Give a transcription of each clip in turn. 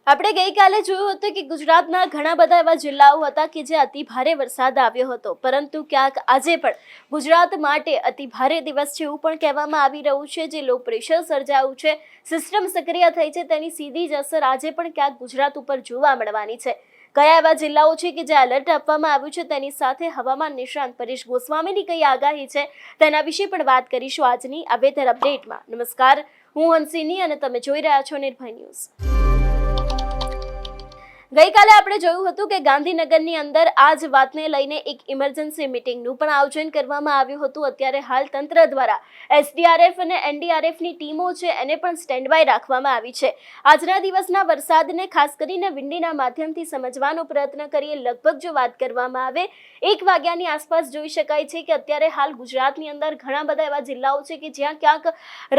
આપણે ગઈકાલે જોયું હતું કે ગુજરાતના ઘણા બધા એવા જિલ્લાઓ હતા કે જે અતિ ભારે વરસાદ આવ્યો હતો, પરંતુ ક્યાંક આજે પણ ગુજરાત માટે અતિ ભારે દિવસ છે એવું પણ કહેવામાં આવી રહ્યું છે। જે લો પ્રેશર સર્જાયું છે, સિસ્ટમ સક્રિય થઈ છે, તેની સીધી જ અસર આજે પણ ક્યાંક ગુજરાત ઉપર જોવા મળવાની છે। કયા એવા જિલ્લાઓ છે કે જે એલર્ટ આપવામાં આવ્યું છે, તેની સાથે હવામાન નિષ્ણાંત પરેશ ગોસ્વામીની કઈ આગાહી છે, તેના વિશે પણ વાત કરીશું આજની આ વેધર અપડેટમાં। નમસ્કાર, હું હંસિની અને તમે જોઈ રહ્યા છો નિર્ભય ન્યૂઝ। ગઈકાલે આપણે જોયું હતું કે ગાંધીનગરની અંદર આ જ વાતને લઈને એક ઇમરજન્સી મીટિંગનું પણ આયોજન કરવામાં આવ્યું હતું। અત્યારે હાલ તંત્ર દ્વારા એસડીઆરએફ અને એનડીઆરએફની ટીમો છે એને પણ સ્ટેન્ડ બાય રાખવામાં આવી છે। આજના દિવસના વરસાદને ખાસ કરીને વિંડીના માધ્યમથી સમજવાનો પ્રયત્ન કરીએ। લગભગ જો વાત કરવામાં આવે 1 વાગ્યાની આસપાસ જોઈ શકાય છે કે અત્યારે હાલ ગુજરાતની અંદર ઘણા બધા એવા જિલ્લાઓ છે કે જ્યાં ક્યાંક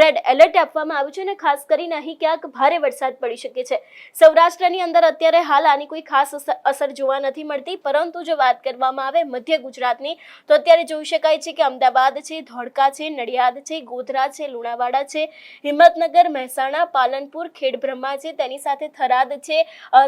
રેડ એલર્ટ આપવામાં આવ્યું છે અને ખાસ કરીને અહીં ક્યાંક ભારે વરસાદ પડી શકે છે। સૌરાષ્ટ્રની અંદર અત્યારે હાલ આની કોઈ ખાસ અસર જોવા નથી મળતી, પરંતુ જો વાત કરવામાં આવે મધ્ય ગુજરાતની તો અત્યારે જોઈ શકાય છે કે અમદાવાદ છે, ધોળકા છે, નડિયાદ છે, ગોધરા છે, લુણાવાડા છે, હિંમતનગર, મહેસાણા, પાલનપુર, ખેડબ્રહ્મા છે, તેની સાથે થરાદ છે,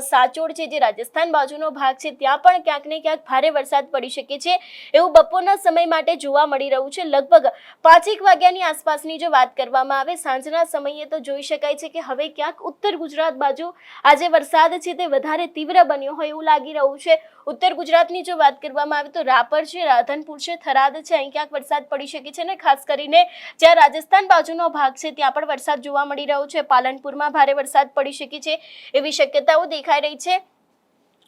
સાચોડ છે, જે રાજસ્થાન બાજુનો ભાગ છે, ત્યાં પણ ક્યાંક ને ક્યાંક ભારે વરસાદ પડી શકે છે એવું બપોરના સમય માટે જોવા મળી રહ્યું છે। લગભગ 5 વાગ્યાની આસપાસની જો વાત કરવામાં આવે સાંજના સમયે તો જોઈ શકાય છે કે હવે ક્યાંક ઉત્તર ગુજરાત બાજુ આજે વરસાદ છે તે વધારે તીવ્ર બન્યો હોય એવું લાગી રહ્યું છે। ઉત્તર ગુજરાતની જો વાત કરવામાં આવે તો રાપર છે, રાધનપુર છે, થરાદ છે, અહીં ક્યાંક વરસાદ પડી શકે છે અને ખાસ કરીને જ્યાં રાજસ્થાન બાજુનો ભાગ છે ત્યાં પણ વરસાદ જોવા મળી રહ્યો છે। પાલનપુરમાં ભારે વરસાદ પડી શકે છે એવી શક્યતાઓ દેખાઈ રહી છે।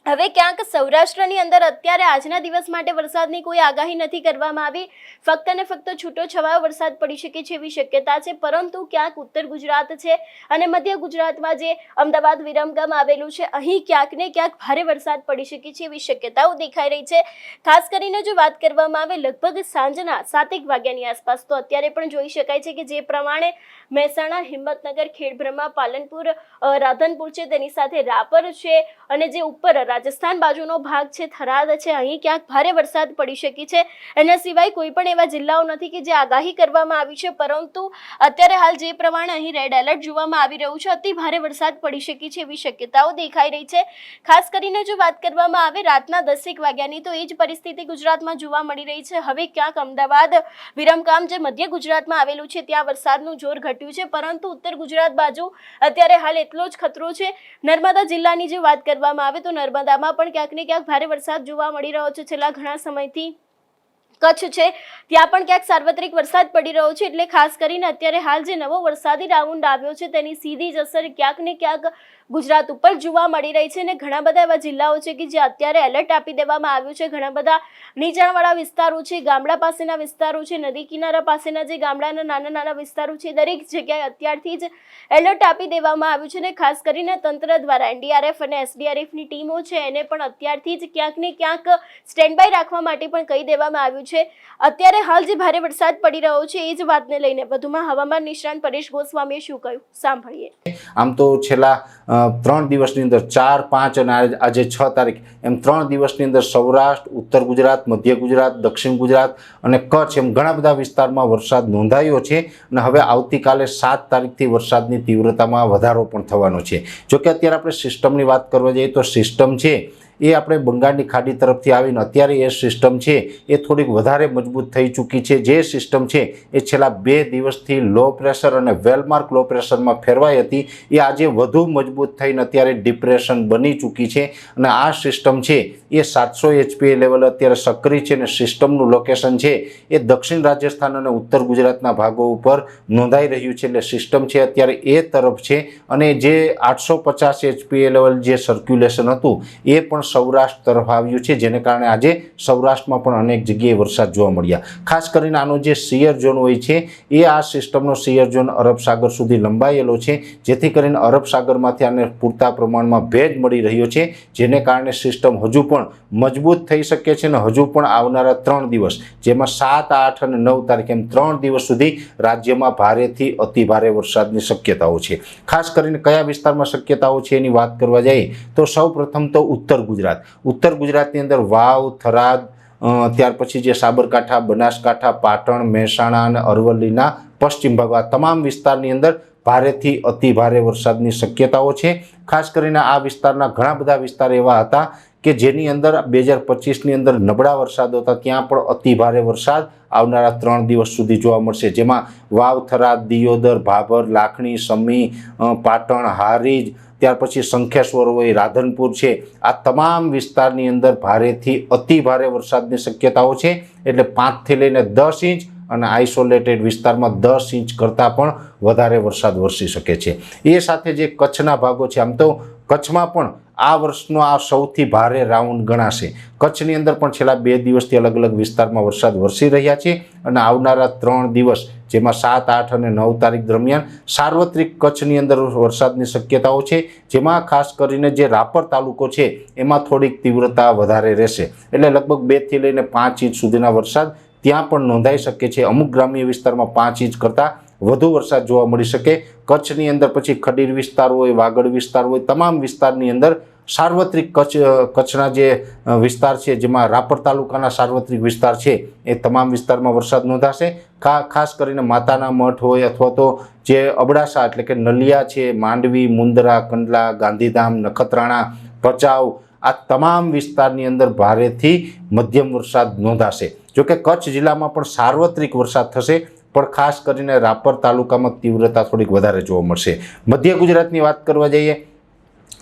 હવે ક્યાંક સૌરાષ્ટ્રની અંદર અત્યારે આજના દિવસ માટે વરસાદની કોઈ આગાહી નથી કરવામાં આવી, ફક્ત ને ફક્ત છૂટો છવાયો વરસાદ પડી શકે છે એવી શક્યતા છે, પરંતુ ક્યાંક ઉત્તર ગુજરાત છે અને મધ્ય ગુજરાતમાં જે અમદાવાદ વિરમગામ આવેલું છે અહીં ક્યાંક ને ક્યાંક ભારે વરસાદ પડી શકે છે એવી શક્યતાઓ દેખાઈ રહી છે। ખાસ કરીને જો વાત કરવામાં આવે લગભગ સાંજના 7 વાગ્યાની આસપાસ તો અત્યારે પણ જોઈ શકાય છે કે જે પ્રમાણે મહેસાણા, હિંમતનગર, ખેડબ્રહ્મા, પાલનપુર, રાધનપુર છે, તેની સાથે રાપર છે અને જે ઉપર રાજસ્થાન બાજુનો ભાગ છે, થરાદ છે, અહીં ક્યાંક ભારે વરસાદ પડી શકે છે। એના સિવાય કોઈ પણ એવા જિલ્લાઓ નથી કે જે આગાહી કરવામાં આવી છે, પરંતુ અત્યારે હાલ જે પ્રમાણે અહીં રેડ એલર્ટ જોવામાં આવી રહ્યું છે અતિ ભારે વરસાદ પડી શકે છે એવી શક્યતાઓ દેખાઈ રહી છે। ખાસ કરીને જો વાત કરવામાં આવે રાતના 10 વાગ્યાની તો એ જ પરિસ્થિતિ ગુજરાતમાં જોવા મળી રહી છે। હવે ક્યાંક અમદાવાદ વિરમગામ જે મધ્ય ગુજરાતમાં આવેલું છે ત્યાં વરસાદનું જોર ઘટ્યું છે, પરંતુ ઉત્તર ગુજરાત બાજુ અત્યારે હાલ એટલો જ ખતરો છે। નર્મદા જિલ્લાની જો વાત કરવામાં આવે તો નર્મદામાં પણ ક્યાંક ને ક્યાંક ભારે વરસાદ જોવા મળી રહ્યો છે છેલ્લા ઘણા સમયથી। કચ્છ છે ત્યાં પણ ક્યાંક સાર્વત્રિક વરસાદ પડી રહ્યો છે, એટલે ખાસ કરીને અત્યારે હાલ જે નવો વરસાદી રાઉન્ડ આવ્યો છે તેની સીધી જ અસર ક્યાંક ને ક્યાંક ગુજરાત ઉપર જોવા મળી રહી છે અને ઘણા બધા એવા જિલ્લાઓ છે કે જે અત્યારે એલર્ટ આપી દેવામાં આવ્યું છે। ઘણા બધા નીચાણવાળા વિસ્તારો છે, ગામડા પાસેના વિસ્તારો છે, નદી કિનારા પાસેના જે ગામડાના નાના નાના વિસ્તારો છે, દરેક જગ્યાએ અત્યારથી જ એલર્ટ આપી દેવામાં આવ્યું છે અને ખાસ કરીને તંત્ર દ્વારા એનડીઆરએફ અને એસડીઆરએફની ટીમો છે એને પણ અત્યારથી જ ક્યાંક ને ક્યાંક સ્ટેન્ડ બાય રાખવા માટે પણ કહી દેવામાં આવ્યું છે। અત્યારે હાલ જે ભારે વરસાદ પડી રહ્યો છે એ જ વાતને લઈને વધુમાં હવામાન નિષ્ણાંત પરેશ ગોસ્વામીએ શું કહ્યું, સાંભળીએ। આમ તો છેલ્લા 3 દિવસની અંદર 4, 5 અને આજે 6 તારીખ એમ 3 દિવસની અંદર સૌરાષ્ટ્ર, ઉત્તર ગુજરાત, મધ્ય ગુજરાત, દક્ષિણ ગુજરાત અને કચ્છ એમ ઘણા બધા વિસ્તારમાં વરસાદ નોંધાયો છે અને હવે આવતીકાલે 7 તારીખથી વરસાદની તીવ્રતામાં વધારો પણ થવાનો છે। જોકે અત્યારે આપણે સિસ્ટમની વાત કરવા જઈએ તો સિસ્ટમ છે એ આપણે બંગાળની ખાડી તરફથી આવીને અત્યારે એ સિસ્ટમ છે એ થોડીક વધારે મજબૂત થઈ ચૂકી છે। જે સિસ્ટમ છે એ છેલ્લા 2 દિવસથી લો પ્રેશર અને વેલમાર્ક લો પ્રેશરમાં ફેરવાઈ હતી એ આજે વધુ મજબૂત થઈને અત્યારે ડિપ્રેશન બની ચૂકી છે અને આ સિસ્ટમ છે એ 700 HPA લેવલ અત્યારે સક્રિય છે અને સિસ્ટમનું લોકેશન છે એ દક્ષિણ રાજસ્થાન અને ઉત્તર ગુજરાતના ભાગો ઉપર નોંધાઈ રહ્યું છે। એટલે સિસ્ટમ છે અત્યારે એ તરફ છે અને જે 850 HPA લેવલ જે સર્ક્યુલેશન હતું એ પણ સૌરાષ્ટ્ર તરફ આવ્યું છે, જેને કારણે આજે સૌરાષ્ટ્રમાં પણ અનેક જગ્યાએ વરસાદ જોવા મળ્યા। ખાસ કરીને આનો જે શિયર ઝોન હોય છે એ આ સિસ્ટમનો શિયર ઝોન અરબ સાગર સુધી લંબાયેલો છે, જેથી કરીને અરબ સાગરમાંથી આને પૂરતા પ્રમાણમાં ભેજ મળી રહ્યો છે, જેને કારણે સિસ્ટમ હજુ પણ મજબૂત થઈ શકે છે અને હજુ પણ આવનારા 3 દિવસ જેમાં 7, 8 અને 9 તારીખ એમ 3 દિવસ સુધી રાજ્યમાં ભારેથી અતિ ભારે વરસાદની શક્યતાઓ છે। ખાસ કરીને કયા વિસ્તારમાં શક્યતાઓ છે એની વાત કરવા જઈએ તો સૌ પ્રથમ તો ઉત્તર ગુજરાતની અંદર વાવ, થરાદ, ત્યાર પછી જે સાબરકાંઠા, બનાસકાંઠા, પાટણ, મહેસાણા અને અરવલ્લીના પશ્ચિમ ભાગ આ તમામ વિસ્તારની અંદર ભારેથી અતિ ભારે વરસાદની શક્યતાઓ છે। ખાસ કરીને આ વિસ્તારના ઘણા બધા વિસ્તાર એવા હતા કે જેની અંદર 2025ની અંદર નબળા વરસાદ હતા, ત્યાં પણ અતિ ભારે વરસાદ આવનારા 3 દિવસ સુધી જોવા મળશે, જેમાં વાવ, થરાદ, દિયોદર, ભાભર, લાખણી, સમી, પાટણ, હારીજ, ત્યાર પછી શંખેશ્વર હોય, રાધનપુર છે, આ તમામ વિસ્તારની અંદર ભારેથી અતિ ભારે વરસાદની શક્યતાઓ છે। એટલે 5 થી લઈને 10 ઇંચ અને આઇસોલેટેડ વિસ્તારમાં 10 ઇંચ કરતાં પણ વધારે વરસાદ વરસી શકે છે। એ સાથે જે કચ્છના ભાગો છે, આમ તો કચ્છમાં પણ આ વર્ષનો આ સૌથી ભારે રાઉન્ડ ગણાશે। કચ્છની અંદર પણ છેલ્લા 2 દિવસથી અલગ અલગ વિસ્તારમાં વરસાદ વરસી રહ્યા છે અને આવનારા 3 દિવસ જેમાં 7, 8 અને 9 તારીખ દરમિયાન સાર્વત્રિક કચ્છની અંદર વરસાદની શક્યતાઓ છે, જેમાં ખાસ કરીને જે રાપર તાલુકો છે એમાં થોડીક તીવ્રતા વધારે રહેશે। એટલે લગભગ 2 થી લઈને 5 ઇંચ સુધીના વરસાદ ત્યાં પણ નોંધાઈ શકે છે। અમુક ગ્રામ્ય વિસ્તારમાં 5 ઇંચ કરતાં વધુ વરસાદ જોવા મળી શકે। કચ્છની અંદર પછી ખડીર વિસ્તાર હોય, વાગડ વિસ્તાર હોય, તમામ વિસ્તારની અંદર સાર્વત્રિક કચ્છના જે વિસ્તાર છે, જેમાં રાપર તાલુકાના સાર્વત્રિક વિસ્તાર છે, એ તમામ વિસ્તારમાં વરસાદ નોંધાશે। ખાસ કરીને માતાના મઠ હોય અથવા તો જે અબડાસા એટલે કે નલિયા છે, માંડવી, મુંદરા, કંડલા, ગાંધીધામ, નખત્રાણા, ભચાઉ, આ તમામ વિસ્તારની અંદર ભારેથી મધ્યમ વરસાદ નોંધાશે। જોકે કચ્છ જિલ્લામાં પણ સાર્વત્રિક વરસાદ થશે, પણ ખાસ કરીને રાપર તાલુકામાં તીવ્રતા થોડીક વધારે જોવા મળશે। મધ્ય ગુજરાતની વાત કરવા જઈએ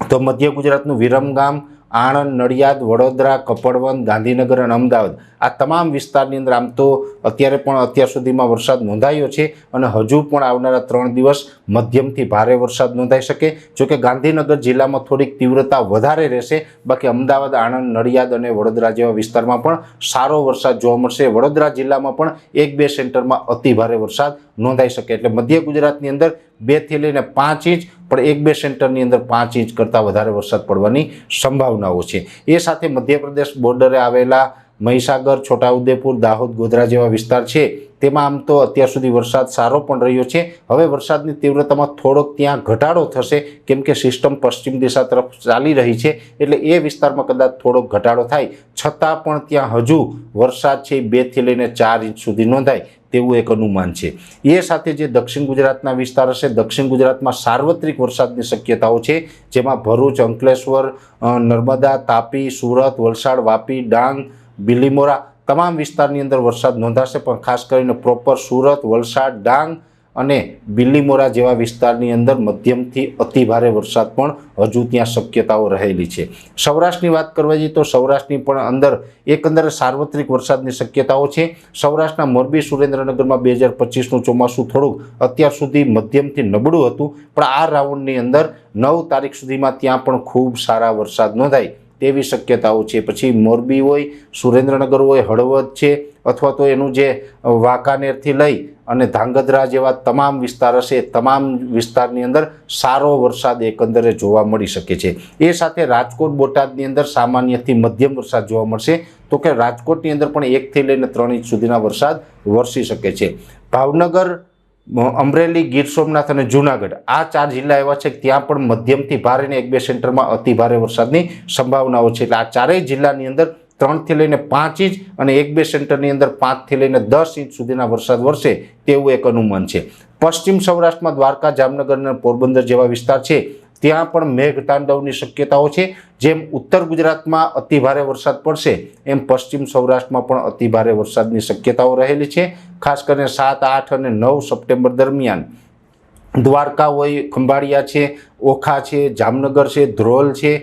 તો મધ્ય ગુજરાતનું વિરમગામ, આણંદ, નડિયાદ, વડોદરા, કપડવંત, ગાંધીનગર અને અમદાવાદ, આ તમામ વિસ્તારની અંદર આમ તો અત્યાર સુધીમાં વરસાદ નોંધાયો છે અને હજુ પણ આવનારા 3 દિવસ મધ્યમથી ભારે વરસાદ નોંધાઈ શકે। જોકે ગાંધીનગર જિલ્લામાં થોડીક તીવ્રતા વધારે રહેશે, બાકી અમદાવાદ, આણંદ, નડિયાદ અને વડોદરા જેવા વિસ્તારમાં પણ સારો વરસાદ જોવા મળશે। વડોદરા જિલ્લામાં પણ 1-2 સેન્ટરમાં અતિ ભારે વરસાદ નોંધાઈ શકે। એટલે મધ્ય ગુજરાતની અંદર 2 થી લઈને 5 ઇંચ, પણ 1-2 સેન્ટરની અંદર 5 ઇંચ કરતાં વધારે વરસાદ પડવાની સંભાવનાઓ છે। એ સાથે મધ્યપ્રદેશ બોર્ડરે આવેલા મહીસાગર, છોટાઉદેપુર, દાહોદ, ગોધરા જેવા વિસ્તાર છે, તેમાં આમ તો અત્યાર સુધી વરસાદ સારો પણ રહ્યો છે। હવે વરસાદની તીવ્રતામાં થોડોક ત્યાં ઘટાડો થશે, કેમ કે સિસ્ટમ પશ્ચિમ દિશા તરફ ચાલી રહી છે, એટલે એ વિસ્તારમાં કદાચ થોડોક ઘટાડો થાય, છતાં પણ ત્યાં હજુ વરસાદ છે 2 થી લઈને 4 ઇંચ સુધી નોંધાય તેવું એક અનુમાન છે। એ સાથે જે દક્ષિણ ગુજરાતના વિસ્તાર હશે, દક્ષિણ ગુજરાતમાં સાર્વત્રિક વરસાદની શક્યતાઓ છે, જેમાં ભરૂચ, અંકલેશ્વર, નર્મદા, તાપી, સુરત, વલસાડ, વાપી, ડાંગ, બિલીમોરા, તમામ વિસ્તારની અંદર વરસાદ નોંધાશે। પણ ખાસ કરીને પ્રોપર સુરત, વલસાડ, ડાંગ અને બિલીમોરા જેવા વિસ્તારની અંદર મધ્યમથી અતિ ભારે વરસાદ પણ હજુ ત્યાં શક્યતાઓ રહેલી છે। સૌરાષ્ટ્રની વાત કરવા જઈએ તો સૌરાષ્ટ્રની પણ અંદર એકંદરે સાર્વત્રિક વરસાદની શક્યતાઓ છે। સૌરાષ્ટ્રના મોરબી, સુરેન્દ્રનગરમાં 2025નું ચોમાસું થોડુંક અત્યાર સુધી મધ્યમથી નબળું હતું, પણ આ રાઉન્ડની અંદર 9 તારીખ સુધીમાં ત્યાં પણ ખૂબ સારા વરસાદ નોંધાય તેવી શક્યતાઓ છે। પછી મોરબી હોય, સુરેન્દ્રનગર હોય, હળવદ છે, અથવા તો એનું જે વાંકાનેરથી લઈ અને ધાંગધ્રા જેવા તમામ વિસ્તાર હશે, તમામ વિસ્તારની અંદર સારો વરસાદ એકંદરે જોવા મળી શકે છે। એ સાથે રાજકોટ, બોટાદની અંદર સામાન્યથી મધ્યમ વરસાદ જોવા મળશે, તો કે રાજકોટની અંદર પણ 1 થી લઈને 3 ઇંચ સુધીના વરસાદ વરસી શકે છે। ભાવનગર, અમરેલી, ગીર સોમનાથ અને જૂનાગઢ, આ 4 જિલ્લા એવા છે કે ત્યાં પણ મધ્યમથી ભારે ને 1-2 સેન્ટરમાં અતિ ભારે વરસાદની સંભાવનાઓ છે। એટલે આ 4 જિલ્લાની અંદર 3 થી લઈને 5 ઇંચ અને 1-2 સેન્ટરની અંદર 5 થી લઈને 10 ઇંચ સુધીના વરસાદ વરસે તેવું એક અનુમાન છે। પશ્ચિમ સૌરાષ્ટ્રમાં દ્વારકા, જામનગર અને પોરબંદર જેવા વિસ્તાર છે, ત્યાં પણ મેઘતાંડવની શક્યતાઓ છે। જેમ ઉત્તર ગુજરાતમાં અતિ ભારે વરસાદ પડશે, એમ પશ્ચિમ સૌરાષ્ટ્રમાં પણ અતિ ભારે વરસાદની શક્યતાઓ રહેલી છે। ખાસ કરીને 7, 8 અને 9 સપ્ટેમ્બર દરમિયાન દ્વારકા હોય, ખંભાળિયા છે, ઓખા છે, જામનગર છે, ધ્રોલ છે,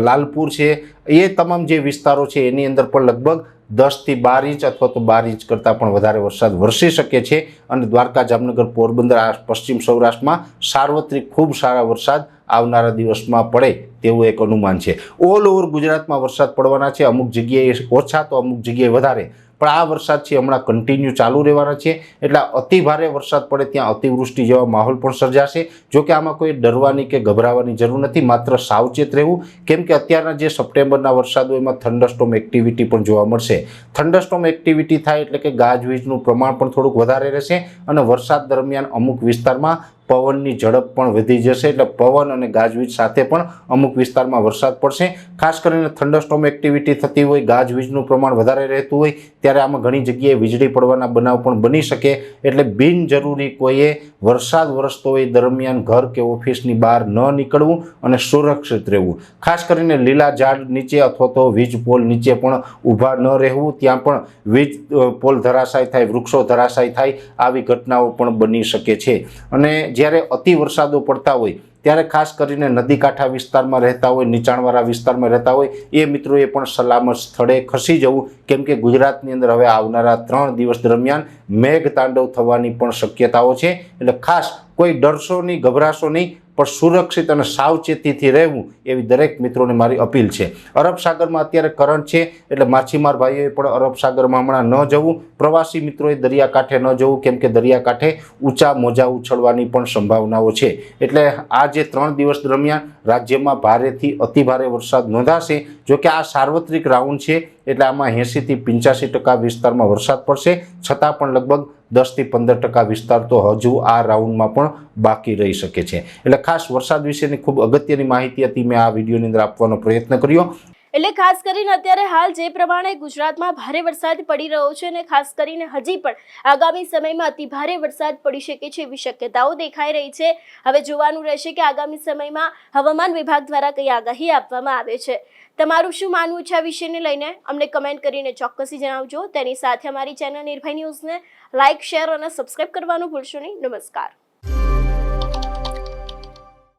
લાલપુર છે, એ તમામ જે વિસ્તારો છે એની અંદર પણ લગભગ 10 થી 12 ઇંચ અથવા તો 12 ઇંચ કરતાં પણ વધારે વરસાદ વરસી શકે છે। અને દ્વારકા, જામનગર, પોરબંદર, આ પશ્ચિમ સૌરાષ્ટ્રમાં સાર્વત્રિક ખૂબ સારા વરસાદ આવનારા દિવસમાં પડે તેવું એક અનુમાન છે। ઓલ ઓવર ગુજરાતમાં વરસાદ પડવાના છે, અમુક જગ્યાએ ઓછા તો અમુક જગ્યાએ વધારે, પણ આ વરસાદ છે હમણાં કન્ટિન્યુ ચાલુ રહેવાના છે। એટલે અતિ ભારે વરસાદ પડે ત્યાં અતિવૃષ્ટિ જેવા માહોલ પણ સર્જાશે। જોકે આમાં કોઈ ડરવાની કે ગભરાવાની જરૂર નથી, માત્ર સાવચેત રહેવું, કેમ કે અત્યારના જે સપ્ટેમ્બરના વરસાદો એમાં થંડરસ્ટોર્મ એક્ટિવિટી પણ જોવા મળશે। થંડરસ્ટોર્મ એક્ટિવિટી થાય એટલે કે ગાજવીજનું પ્રમાણ પણ થોડુંક વધારે રહેશે અને વરસાદ દરમિયાન અમુક વિસ્તારમાં પવનની ઝડપ પણ વધી જશે, એટલે પવન અને ગાજવીજ સાથે પણ અમુક વિસ્તારમાં વરસાદ પડશે. ખાસ કરીને થંડરસ્ટોર્મ એક્ટિવિટી થતી હોય, ગાજવીજનું પ્રમાણ વધારે રહેતું હોય ત્યારે આમાં ઘણી જગ્યાએ વીજળી પડવાના બનાવ પણ બની શકે. એટલે બિનજરૂરી કોઈએ વરસાદ વરસતો હોય દરમિયાન ઘર કે ઓફિસની બહાર ન નીકળવું અને સુરક્ષિત રહેવું. ખાસ કરીને લીલા ઝાડ નીચે અથવા તો વીજ પોલ નીચે પણ ઊભા ન રહેવું, ત્યાં પણ વીજ પોલ ધરાશાય થાય, વૃક્ષો ધરાશાય થાય, આવી ઘટનાઓ પણ બની શકે છે. અને જ્યારે અતિ વરસાદો પડતા હોય ત્યારે ખાસ કરીને નદી કાંઠા વિસ્તારમાં રહેતા હોય, નીચાણવાળા વિસ્તારમાં રહેતા હોય એ મિત્રોએ પણ સલામત સ્થળે ખસી જવું, કેમ કે ગુજરાતની અંદર હવે આવનારા 3 દિવસ દરમિયાન મેઘ તાંડવ થવાની પણ શક્યતાઓ છે. એટલે ખાસ કોઈ ડરશો નહીં, ગભરાશો નહીં, પણ સુરક્ષિત અને સાવચેતીથી રહેવું એવી દરેક મિત્રોને મારી અપીલ છે. અરબ સાગરમાં અત્યારે કરંટ છે, એટલે માછીમાર ભાઈઓએ પણ અરબ સાગરમાં હમણાં ન જવું. પ્રવાસી મિત્રોએ દરિયાકાંઠે ન જવું, કેમ કે દરિયાકાંઠે ઊંચા મોજા ઉછળવાની પણ સંભાવનાઓ છે. એટલે આ જે 3 દિવસ દરમિયાન રાજ્યમાં ભારેથી અતિભારે વરસાદ નોંધાશે. જોકે આ સાર્વત્રિક રાઉન્ડ છે, એટલે આમાં 80 થી 85% વિસ્તારમાં વરસાદ પડશે, છતાં પણ લગભગ 10 થી 15% વિસ્તાર તો હજુ આ રાઉન્ડમાં પણ બાકી રહી શકે છે. એટલે ખાસ વરસાદ વિશેની ખૂબ અગત્યની માહિતી હતી, મેં આ વિડીયોની અંદર આપવાનો પ્રયત્ન કર્યો. એટલે ખાસ કરીને અત્યારે હાલ જે પ્રમાણે ગુજરાતમાં ભારે વરસાદ પડી રહ્યો છે અને ખાસ કરીને હજી પણ આગામી સમયમાં અતિ ભારે વરસાદ પડી શકે છે એવી શક્યતાઓ દેખાઈ રહી છે. હવે જોવાનું રહેશે કે આગામી સમયમાં હવામાન વિભાગ દ્વારા કઈ આગાહી આપવામાં આવે છે. તમારું શું માનવું છે આ વિષયને લઈને અમને કમેન્ટ કરીને ચોક્કસથી જણાવજો. તેની સાથે અમારી ચેનલ નિર્ભય ન્યૂઝને લાઇક, શેર અને સબસ્ક્રાઇબ કરવાનું ભૂલશો નહીં. નમસ્કાર.